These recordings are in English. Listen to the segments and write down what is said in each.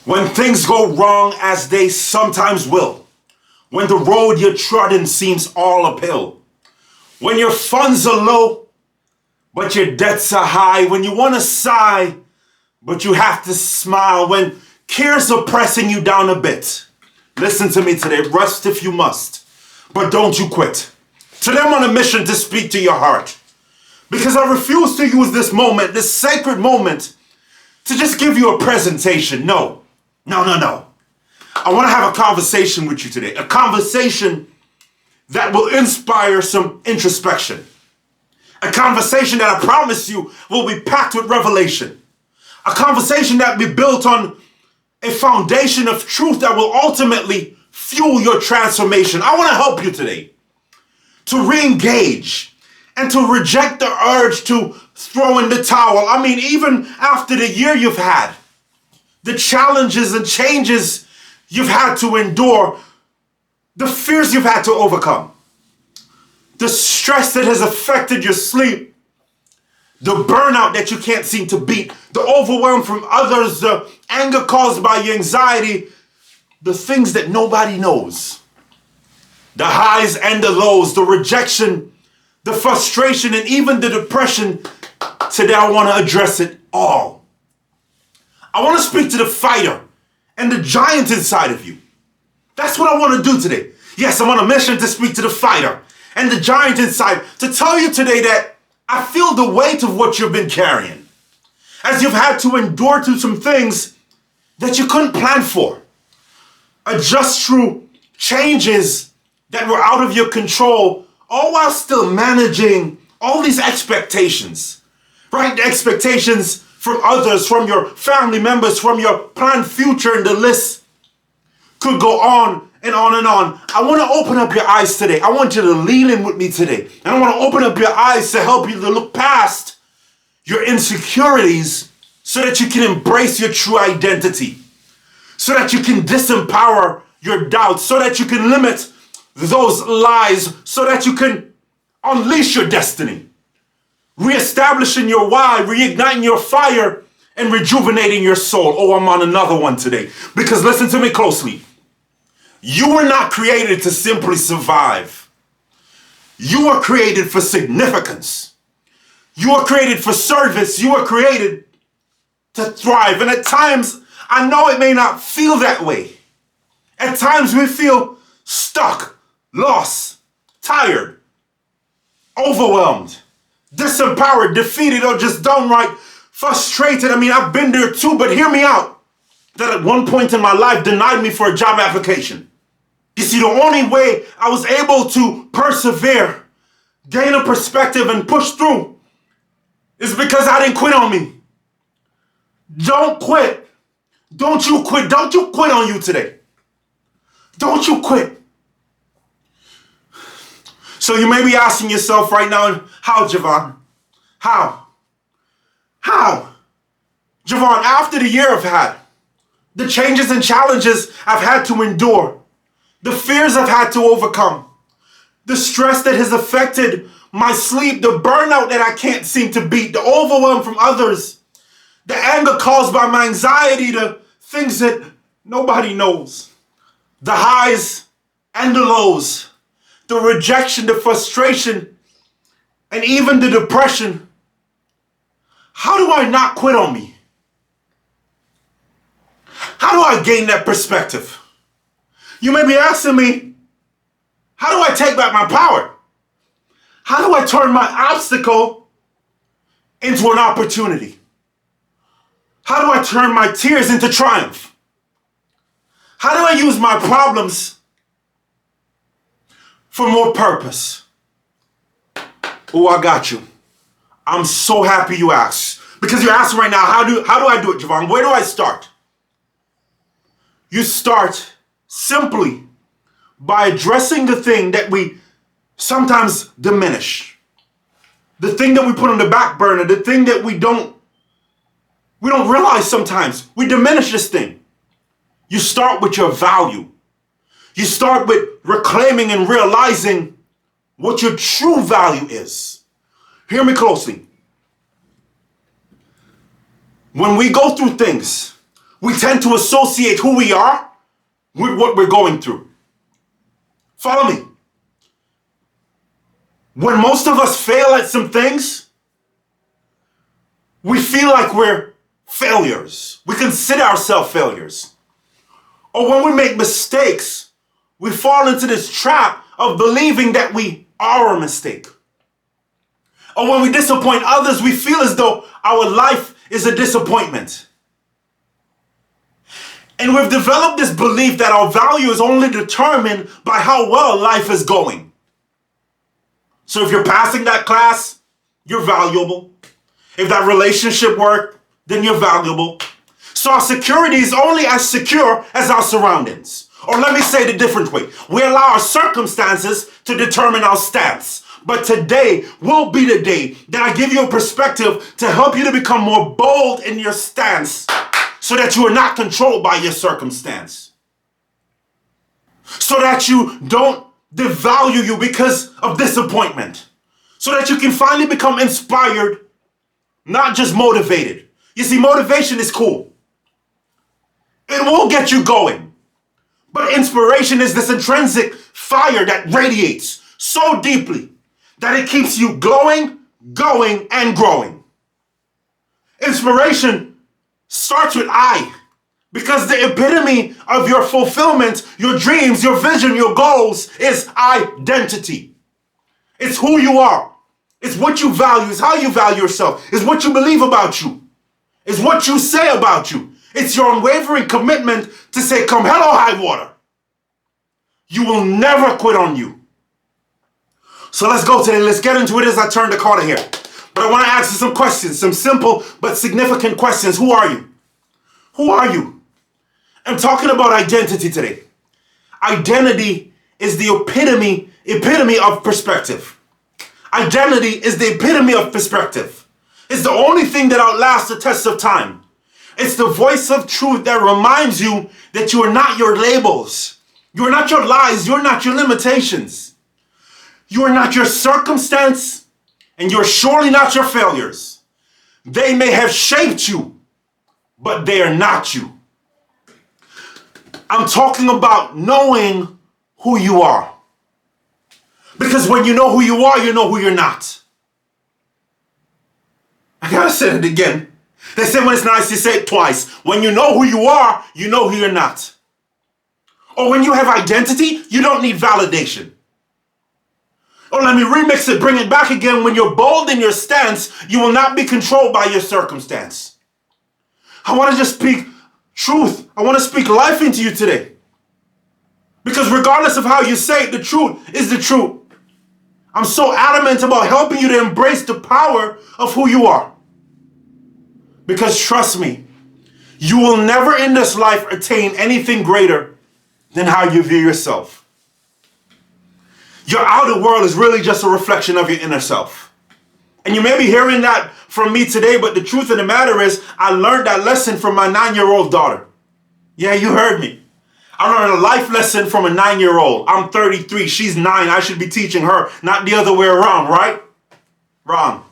When things go wrong, as they sometimes will. When the road you're trodden seems all uphill. When your funds are low, but your debts are high. When you want to sigh, but you have to smile. When cares are pressing you down a bit. Listen to me today. Rest if you must, but don't you quit. Today I'm on a mission to speak to your heart. Because I refuse to use this moment, this sacred moment, to just give you a presentation. No. I want to have a conversation with you today. A conversation that will inspire some introspection. A conversation that I promise you will be packed with revelation. A conversation that will be built on a foundation of truth that will ultimately fuel your transformation. I want to help you today to re-engage and to reject the urge to throw in the towel. I mean, even after the year you've had, the challenges and changes you've had to endure, the fears you've had to overcome, the stress that has affected your sleep, the burnout that you can't seem to beat, the overwhelm from others, the anger caused by your anxiety, the things that nobody knows, the highs and the lows, the rejection, the frustration, and even the depression. Today I want to address it all. I want to speak to the fighter and the giant inside of you. That's what I want to do today. Yes, I'm on a mission to speak to the fighter and the giant inside, to tell you today that I feel the weight of what you've been carrying, as you've had to endure through some things that you couldn't plan for, adjust through changes that were out of your control, all while still managing all these expectations, right? The expectations from others, from your family members, from your planned future, and the list could go on and on and on. I want to open up your eyes today. I want you to lean in with me today. And I want to open up your eyes to help you to look past your insecurities so that you can embrace your true identity, so that you can disempower your doubts, so that you can limit those lies, so that you can unleash your destiny, reestablishing your why, reigniting your fire, and rejuvenating your soul. Oh, I'm on another one today. Because listen to me closely. You were not created to simply survive. You were created for significance. You were created for service. You were created to thrive. And at times, I know it may not feel that way. At times we feel stuck, lost, tired, overwhelmed, disempowered, defeated, or just downright frustrated. I mean, I've been there too, but hear me out. That at one point in my life denied me for a job application. You see, the only way I was able to persevere, gain a perspective, and push through is because I didn't quit on me. Don't quit. Don't you quit. Don't you quit on you today. Don't you quit. So you may be asking yourself right now, how, Jovan? How? Jovan, after the year I've had, the changes and challenges I've had to endure, the fears I've had to overcome, the stress that has affected my sleep, the burnout that I can't seem to beat, the overwhelm from others, the anger caused by my anxiety, the things that nobody knows, the highs and the lows, the rejection, the frustration, and even the depression. How do I not quit on me? How do I gain that perspective? You may be asking me, how do I take back my power? How do I turn my obstacle into an opportunity? How do I turn my tears into triumph? How do I use my problems for more purpose? Oh, I got you. I'm so happy you asked. Because you're asking right now, how do I do it, Jovan? Where do I start? You start simply by addressing the thing that we sometimes diminish. The thing that we put on the back burner, the thing that we don't realize sometimes. We diminish this thing. You start with your value. You start with reclaiming and realizing what your true value is. Hear me closely. When we go through things, we tend to associate who we are with what we're going through. Follow me. When most of us fail at some things, we feel like we're failures. We consider ourselves failures. Or when we make mistakes, we fall into this trap of believing that we are a mistake. Or when we disappoint others, we feel as though our life is a disappointment. And we've developed this belief that our value is only determined by how well life is going. So if you're passing that class, you're valuable. If that relationship worked, then you're valuable. So our security is only as secure as our surroundings. Or let me say it a different way. We allow our circumstances to determine our stance. But today will be the day that I give you a perspective to help you to become more bold in your stance so that you are not controlled by your circumstance. So that you don't devalue you because of disappointment. So that you can finally become inspired, not just motivated. You see, motivation is cool. It will get you going. But inspiration is this intrinsic fire that radiates so deeply that it keeps you glowing, going, and growing. Inspiration starts with I, because the epitome of your fulfillment, your dreams, your vision, your goals is identity. It's who you are. It's what you value. It's how you value yourself. It's what you believe about you. It's what you say about you. It's your unwavering commitment to say, come hell or high water. You will never quit on you. So let's go today. Let's get into it as I turn the corner here. But I want to ask you some questions, some simple but significant questions. Who are you? Who are you? I'm talking about identity today. Identity is the epitome of perspective. Identity is the epitome of perspective. It's the only thing that outlasts the test of time. It's the voice of truth that reminds you that you are not your labels. You are not your lies. You're not your limitations. You are not your circumstance, and you're surely not your failures. They may have shaped you, but they are not you. I'm talking about knowing who you are. Because when you know who you are, you know who you're not. I gotta say it again. They say when it's nice, you say it twice. When you know who you are, you know who you're not. Or when you have identity, you don't need validation. Or let me remix it, bring it back again. When you're bold in your stance, you will not be controlled by your circumstance. I want to just speak truth. I want to speak life into you today. Because regardless of how you say it, the truth is the truth. I'm so adamant about helping you to embrace the power of who you are. Because trust me, you will never in this life attain anything greater than how you view yourself. Your outer world is really just a reflection of your inner self. And you may be hearing that from me today, but the truth of the matter is, I learned that lesson from my 9-year-old daughter. Yeah, you heard me. I learned a life lesson from a 9-year-old. I'm 33, she's 9. I should be teaching her, not the other way around, right? Wrong.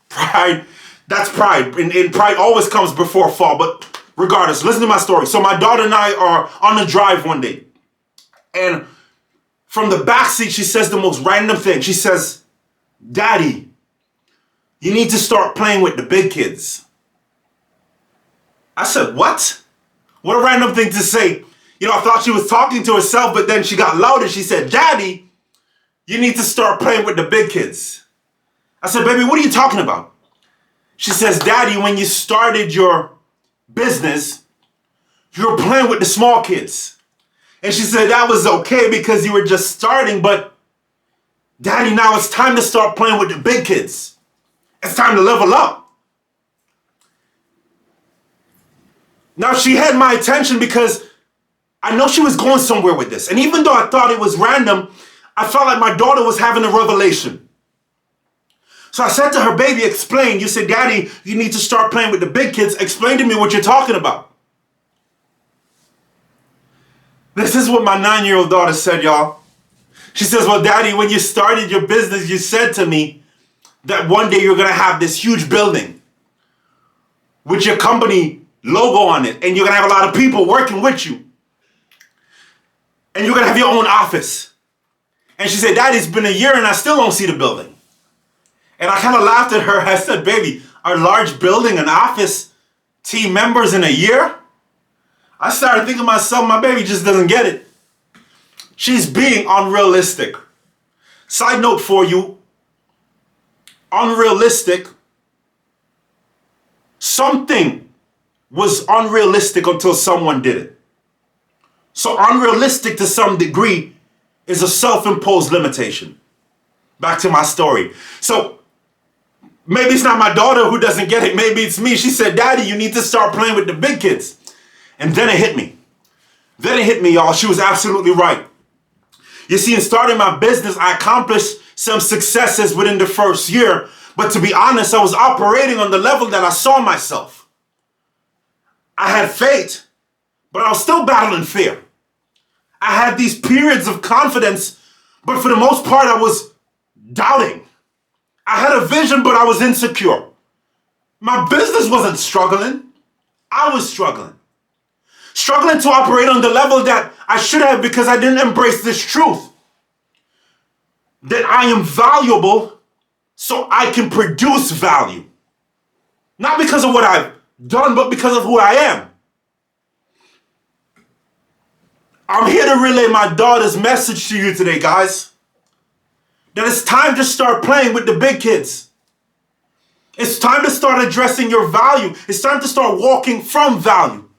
Pride, that's pride. And pride always comes before fall. But regardless, listen to my story. So my daughter and I are on the drive one day. And from the backseat, she says the most random thing. She says, Daddy, you need to start playing with the big kids. I said, what? What a random thing to say. You know, I thought she was talking to herself, but then she got louder. She said, Daddy, you need to start playing with the big kids. I said, baby, what are you talking about? She says, Daddy, when you started your business, you were playing with the small kids. And she said that was okay because you were just starting, but Daddy, now it's time to start playing with the big kids. It's time to level up. Now she had my attention because I know she was going somewhere with this. And even though I thought it was random, I felt like my daughter was having a revelation. So I said to her, baby, explain. You said, Daddy, you need to start playing with the big kids. Explain to me what you're talking about. This is what my 9-year-old daughter said, y'all. She says, well, Daddy, when you started your business, you said to me that one day you're going to have this huge building with your company logo on it, and you're going to have a lot of people working with you. And you're going to have your own office. And she said, Daddy, it's been a year and I still don't see the building. And I kind of laughed at her. I said, baby, our large building and office, team members in a year? I started thinking to myself, my baby just doesn't get it. She's being unrealistic. Side note for you, unrealistic, something was unrealistic until someone did it. So unrealistic to some degree is a self-imposed limitation. Back to my story. So maybe it's not my daughter who doesn't get it. Maybe it's me. She said, Daddy, you need to start playing with the big kids. And then it hit me. Y'all. She was absolutely right. You see, in starting my business, I accomplished some successes within the first year. But to be honest, I was operating on the level that I saw myself. I had faith, but I was still battling fear. I had these periods of confidence, but for the most part, I was doubting. I had a vision, but I was insecure. My business wasn't struggling. I was struggling. Struggling to operate on the level that I should have because I didn't embrace this truth. That I am valuable so I can produce value. Not because of what I've done, but because of who I am. I'm here to relay my daughter's message to you today, guys. That it's time to start playing with the big kids. It's time to start addressing your value. It's time to start walking from value.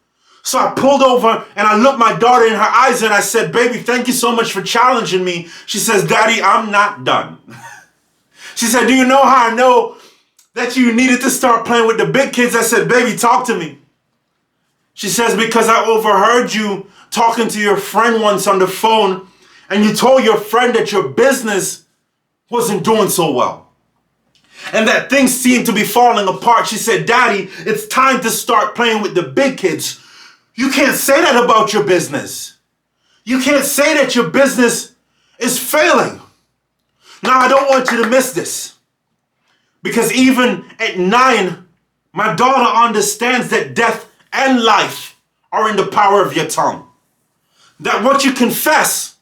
So I pulled over and I looked my daughter in her eyes and I said, baby, thank you so much for challenging me. She says, Daddy, I'm not done. She said, do you know how I know that you needed to start playing with the big kids? I said, baby, talk to me. She says, because I overheard you talking to your friend once on the phone and you told your friend that your business wasn't doing so well and that things seemed to be falling apart. She said, Daddy, it's time to start playing with the big kids. You can't say that about your business. You can't say that your business is failing. Now, I don't want you to miss this because even at 9, my daughter understands that death and life are in the power of your tongue. That what you confess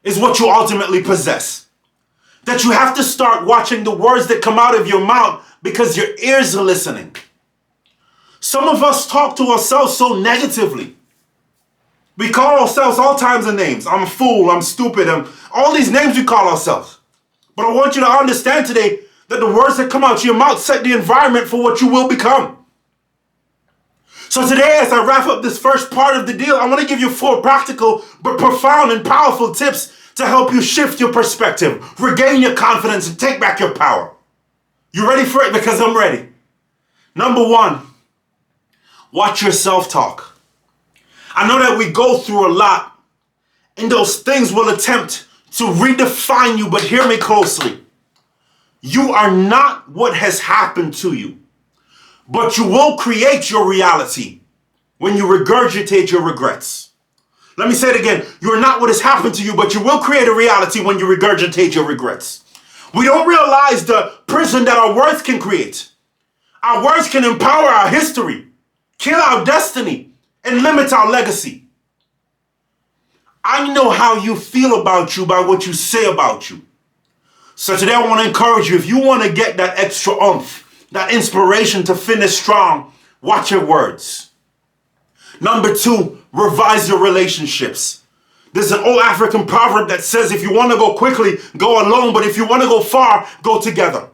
is what you ultimately possess. That you have to start watching the words that come out of your mouth because your ears are listening. Some of us talk to ourselves so negatively. We call ourselves all kinds of names. I'm a fool, I'm stupid, all these names we call ourselves. But I want you to understand today that the words that come out of your mouth set the environment for what you will become. So today, as I wrap up this first part of the deal, I want to give you 4 practical but profound and powerful tips to help you shift your perspective, regain your confidence, and take back your power. You ready for it? Because I'm ready. Number 1, watch your self-talk. I know that we go through a lot, and those things will attempt to redefine you, but hear me closely. You are not what has happened to you, but you will create your reality when you regurgitate your regrets. Let me say it again. You are not what has happened to you, but you will create a reality when you regurgitate your regrets. We don't realize the prison that our words can create. Our words can empower our history, kill our destiny, and limit our legacy. I know how you feel about you by what you say about you. So today I want to encourage you, if you want to get that extra oomph, that inspiration to finish strong, watch your words. Number 2, revise your relationships. There's an old African proverb that says if you want to go quickly, go alone, but if you want to go far, go together.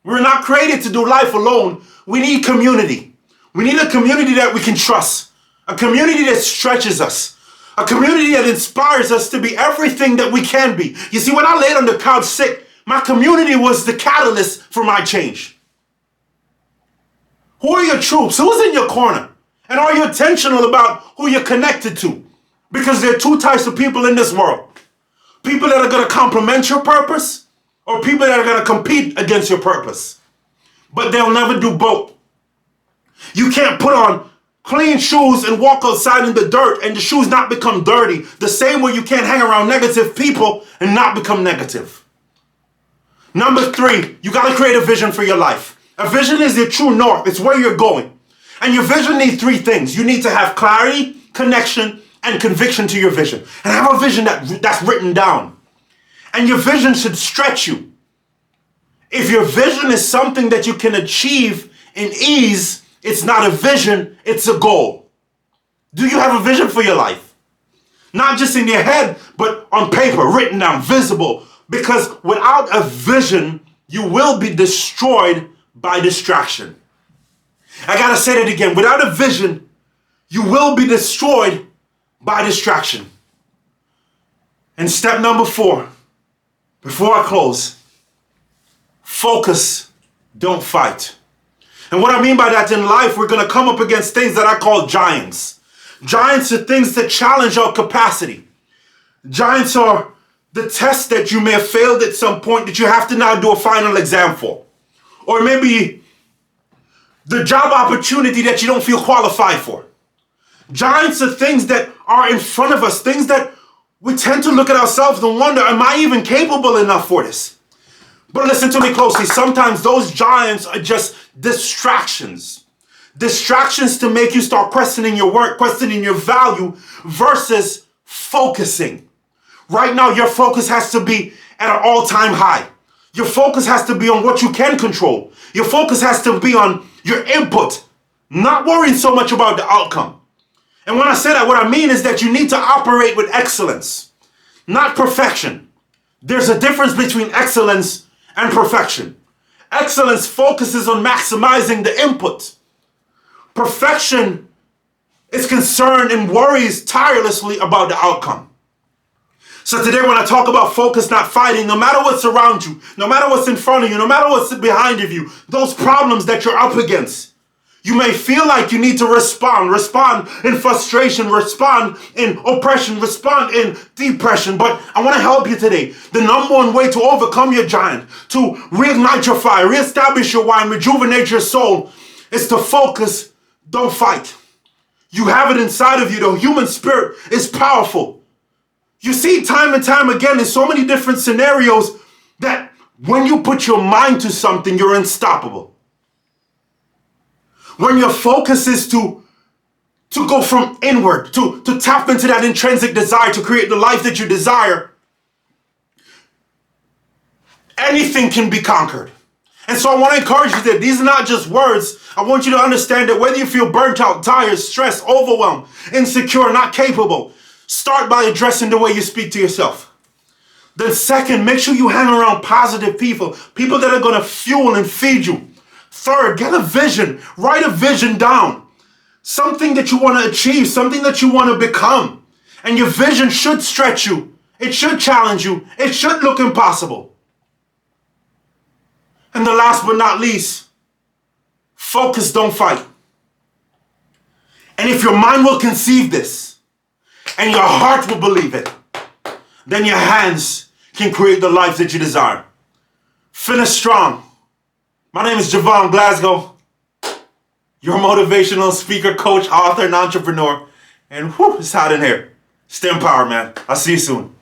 We're not created to do life alone. We need community. We need a community that we can trust, a community that stretches us, a community that inspires us to be everything that we can be. You see, when I laid on the couch sick, my community was the catalyst for my change. Who are your troops? Who's in your corner? And are you intentional about who you're connected to? Because there are 2 types of people in this world. People that are going to complement your purpose or people that are going to compete against your purpose. But they'll never do both. You can't put on clean shoes and walk outside in the dirt and the shoes not become dirty. The same way you can't hang around negative people and not become negative. Number 3, you got to create a vision for your life. A vision is your true north. It's where you're going. And your vision needs three things. You need to have clarity, connection, and conviction to your vision. And have a vision that's written down. And your vision should stretch you. If your vision is something that you can achieve in ease, it's not a vision, it's a goal. Do you have a vision for your life? Not just in your head, but on paper, written down, visible. Because without a vision, you will be destroyed by distraction. I gotta say that again. Without a vision, you will be destroyed by distraction. And step number 4, before I close, focus, don't fight. And what I mean by that, in life, we're gonna come up against things that I call giants. Giants are things that challenge our capacity. Giants are the tests that you may have failed at some point that you have to now do a final exam for. Or maybe the job opportunity that you don't feel qualified for. Giants are things that are in front of us, things that we tend to look at ourselves and wonder, am I even capable enough for this? But listen to me closely. Sometimes those giants are just distractions. Distractions to make you start questioning your work, questioning your value versus focusing. Right now, your focus has to be at an all-time high. Your focus has to be on what you can control. Your focus has to be on your input, not worrying so much about the outcome. And when I say that, what I mean is that you need to operate with excellence, not perfection. There's a difference between excellence and perfection. Excellence focuses on maximizing the input. Perfection is concerned and worries tirelessly about the outcome. So today when I talk about focus, not fighting, no matter what's around you, no matter what's in front of you, no matter what's behind of you, those problems that you're up against, you may feel like you need to respond in frustration, respond in oppression, respond in depression. But I want to help you today. The number one way to overcome your giant, to reignite your fire, reestablish your why, and rejuvenate your soul is to focus, don't fight. You have it inside of you. The human spirit is powerful. You see time and time again in so many different scenarios that when you put your mind to something, you're unstoppable. When your focus is to go from inward, to tap into that intrinsic desire to create the life that you desire, anything can be conquered. And so I want to encourage you that these are not just words. I want you to understand that whether you feel burnt out, tired, stressed, overwhelmed, insecure, not capable, start by addressing the way you speak to yourself. Then second, make sure you hang around positive people, people that are going to fuel and feed you. Third, get a vision. Write a vision down. Something that you want to achieve, something that you want to become. And your vision should stretch you. It should challenge you. It should look impossible. And the last but not least, focus, don't fight. And if your mind will conceive this, and your heart will believe it, then your hands can create the life that you desire. Finish strong. My name is Jovan Glasgow, your motivational speaker, coach, author, and entrepreneur. And whew, it's hot in here. Stay empowered, man. I'll see you soon.